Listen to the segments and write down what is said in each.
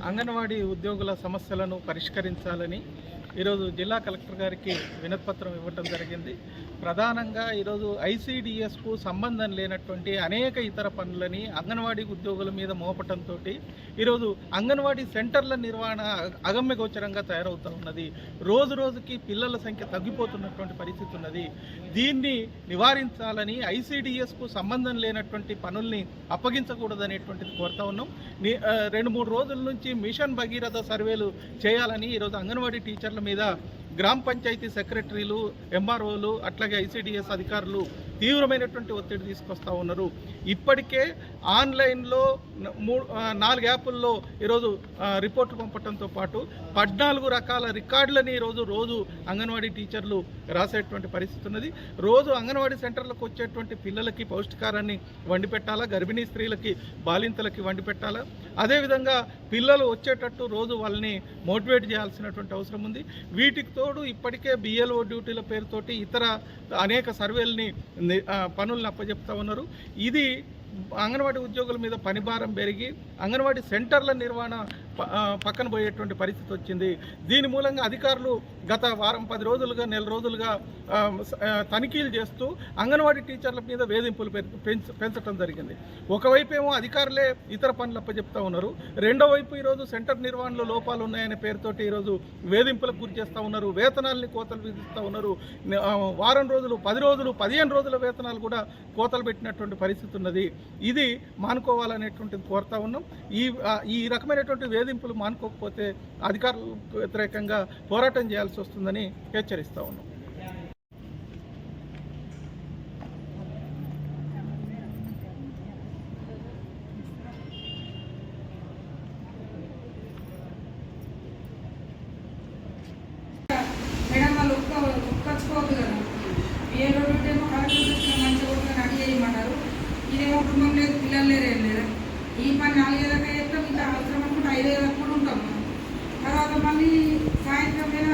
అంగన్వాడీ ఉద్యోగుల సమస్యలను పరిష్కరించాలని ఈరోజు జిల్లా కలెక్టర్ గారికి వినతిపత్రం ఇవ్వడం జరిగింది. ప్రధానంగా ఈరోజు ఐసీడీఎస్కు సంబంధం లేనటువంటి అనేక ఇతర పనులని అంగన్వాడీ ఉద్యోగుల మీద మోపటంతో ఈరోజు అంగన్వాడీ సెంటర్ల నిర్వహణ అగమ్యగోచరంగా తయారవుతూ ఉన్నది. రోజు రోజుకి పిల్లల సంఖ్య తగ్గిపోతున్నటువంటి పరిస్థితి ఉన్నది. దీన్ని నివారించాలని ఐసీడీఎస్కు సంబంధం లేనటువంటి పనుల్ని అప్పగించకూడదనేటువంటిది కోరుతా ఉన్నాం. 2-3 రోజుల నుంచి మిషన్ భగీరథ సర్వేలు చేయాలని ఈరోజు అంగన్వాడీ టీచర్ల మీద గ్రామ పంచాయతీ సెక్రటరీలు, ఎంఆర్ఓలు, అట్లాగే ఐసీడీఎస్ అధికారులు తీవ్రమైనటువంటి ఒత్తిడి తీసుకొస్తూ ఉన్నారు. ఇప్పటికే ఆన్లైన్లో 4 యాప్ల్లో ఈరోజు రిపోర్ట్లు పంపడంతో పాటు 14 రకాల రికార్డులని రోజు అంగన్వాడీ టీచర్లు రాసేటువంటి పరిస్థితి ఉన్నది. రోజు అంగన్వాడీ సెంటర్లకు వచ్చేటువంటి పిల్లలకి పౌష్టికారాన్ని వండి పెట్టాలా, గర్భిణీ స్త్రీలకి, బాలింతలకి వండి పెట్టాలా. అదేవిధంగా పిల్లలు వచ్చేటట్టు రోజు వాళ్ళని మోటివేట్ చేయాల్సినటువంటి అవసరం ఉంది. వీటికి తోడు ఇప్పటికే బిఎల్ఓ డ్యూటీల పేరుతోటి ఇతర అనేక సర్వేలని పనులను అప్పచెప్తా ఉన్నారు. ఇది అంగన్వాడీ ఉద్యోగుల మీద పనిభారం పెరిగి అంగన్వాడీ సెంటర్ల నిర్వహణ పక్కన పోయేటువంటి పరిస్థితి వచ్చింది. దీని మూలంగా అధికారులు గత వారం 10 రోజులుగా, నెల రోజులుగా తనిఖీలు చేస్తూ అంగన్వాడీ టీచర్ల మీద వేధింపులు పెంచడం జరిగింది. ఒకవైపు ఏమో అధికారులే ఇతర పనులు అప్పచెప్తా ఉన్నారు, రెండో వైపు ఈరోజు సెంటర్ నిర్వహణలో లోపాలు ఉన్నాయనే పేరుతోటి ఈరోజు వేధింపులకు గురి చేస్తూ ఉన్నారు. వేతనాలని కోతలు విధిస్తూ ఉన్నారు. వారం రోజులు, 10 రోజులు, 15 రోజుల వేతనాలు కూడా కోతలు పెట్టినటువంటి పరిస్థితి ఉన్నది. ఇది మానుకోవాలనేటువంటిది కోరుతా ఉన్నాం. ఈ రకమైనటువంటి వేధింపులు మానుకోకపోతే అధికారులకు వ్యతిరేకంగా పోరాటం చేయాల్సి వస్తుందని హెచ్చరిస్తా ఉన్నాం. మేడం వాళ్ళు ఒక్కొచ్చుకోవద్దు కదా, ఏ రోడ్డు ఏమో కలెక్టర్ మంచిగా కొట్టుకొని అడిగి చేయమన్నారు. ఇదేమో కుటుంబం లేదు, పిల్లలు లేరు, ఏం లేదా. ఈ పని 4 దాకా చేస్తాం, ఇంకా అవసరం అనుకుంటే 5 కూడా ఉంటాం. తర్వాత మళ్ళీ సాయంత్రం మీద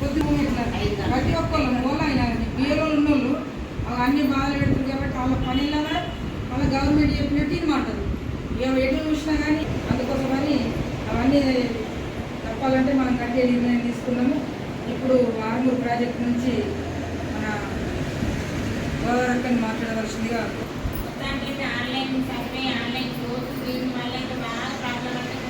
పొద్దు ప్రతి ఒక్కళ్ళు మూల అయినా బియ్యలో ఉన్నోళ్ళు అన్ని బాధలు పెడుతుంది కాబట్టి వాళ్ళ పని లేదా వాళ్ళ గవర్నమెంట్ చెప్పినట్టు ఇమ్మంటారు. ఎటు చూసినా కానీ అందుకోసమని అవన్నీ తప్పాలంటే మనం కట్టే నిర్ణయం తీసుకున్నాము. ఇప్పుడు ఆర్మూర్ ప్రాజెక్ట్ నుంచి మన గోదావరి మాట్లాడవలసిందిగా ఆన్లైన్ సర్వే, ఆన్లైన్ కోర్సు, దీనివల్ల